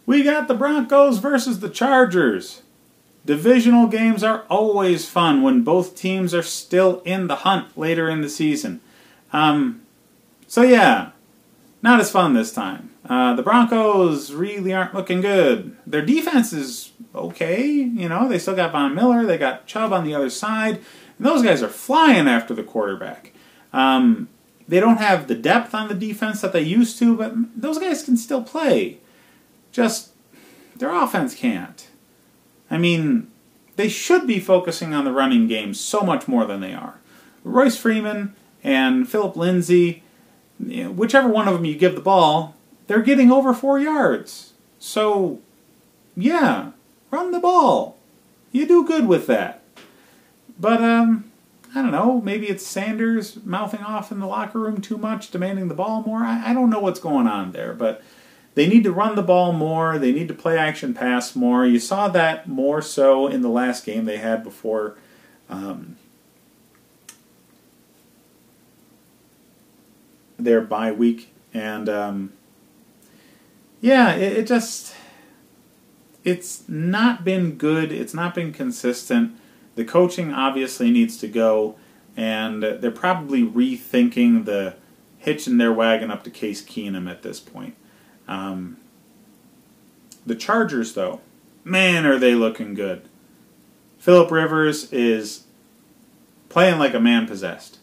We got the Broncos versus the Chargers. Divisional games are always fun when both teams are still in the hunt later in the season. So yeah, not as fun this time. The Broncos really aren't looking good. Their defense is okay. You know, they still got Von Miller. They got Chubb on the other side. And those guys are flying after the quarterback. They don't have the depth on the defense that they used to, but those guys can still play. Just, their offense can't. I mean, they should be focusing on the running game so much more than they are. Royce Freeman and Philip Lindsay, whichever one of them you give the ball, they're getting over 4 yards. So, yeah, run the ball. You do good with that. But, I don't know, maybe it's Sanders mouthing off in the locker room too much, demanding the ball more. I don't know what's going on there, but they need to run the ball more. They need to play action pass more. You saw that more so in the last game they had before their bye week. And, yeah, it's not been good. It's not been consistent. The coaching obviously needs to go, and they're probably rethinking the hitching their wagon up to Case Keenum at this point. The Chargers, though, man, are they looking good. Phillip Rivers is playing like a man possessed.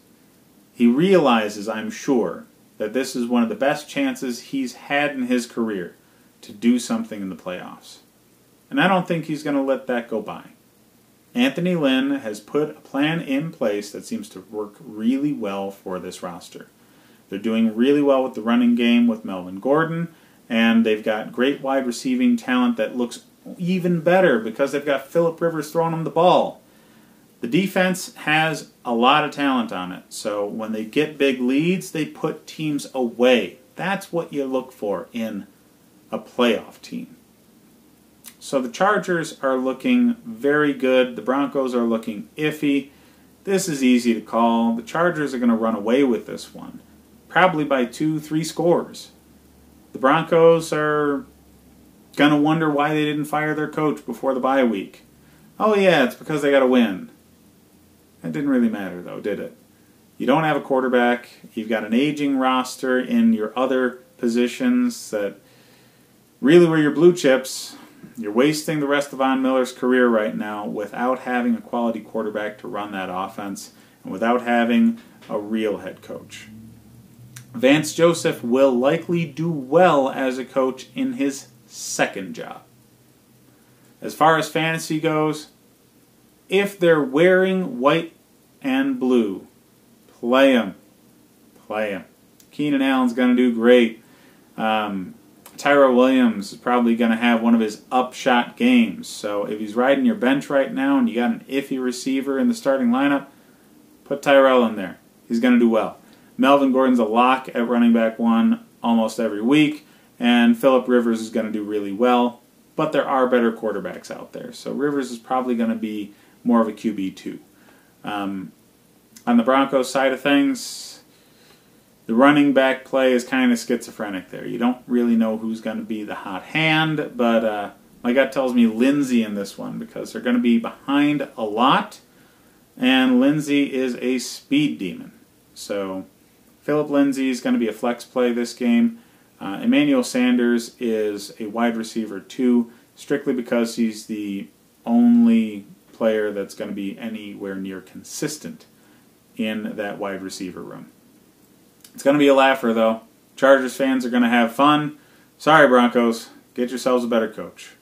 He realizes, I'm sure, that this is one of the best chances he's had in his career to do something in the playoffs. And I don't think he's going to let that go by. Anthony Lynn has put a plan in place that seems to work really well for this roster. They're doing really well with the running game with Melvin Gordon, and they've got great wide receiving talent that looks even better because they've got Phillip Rivers throwing them the ball. The defense has a lot of talent on it, so when they get big leads, they put teams away. That's what you look for in a playoff team. So the Chargers are looking very good. The Broncos are looking iffy. This is easy to call. The Chargers are going to run away with this one, probably by 2-3 scores. The Broncos are going to wonder why they didn't fire their coach before the bye week. Oh yeah, it's because they got to win. That didn't really matter though, did it? You don't have a quarterback. You've got an aging roster in your other positions that really were your blue chips. You're wasting the rest of Von Miller's career right now without having a quality quarterback to run that offense and without having a real head coach. Vance Joseph will likely do well as a coach in his second job. As far as fantasy goes, if they're wearing white and blue, play them. Play them. Keenan Allen's going to do great. Tyrell Williams is probably going to have one of his upshot games. So if he's riding your bench right now and you got an iffy receiver in the starting lineup, put Tyrell in there. He's going to do well. Melvin Gordon's a lock at running back 1 almost every week, and Phillip Rivers is going to do really well. But there are better quarterbacks out there. So Rivers is probably going to be more of a QB2. On the Broncos side of things, the running back play is kind of schizophrenic there. You don't really know who's going to be the hot hand, but my gut tells me Lindsay in this one because they're going to be behind a lot, and Lindsay is a speed demon. So Philip Lindsay is going to be a flex play this game. Emmanuel Sanders is a wide receiver 2, strictly because he's the only player that's going to be anywhere near consistent in that wide receiver room. It's going to be a laugher, though. Chargers fans are going to have fun. Sorry, Broncos. Get yourselves a better coach.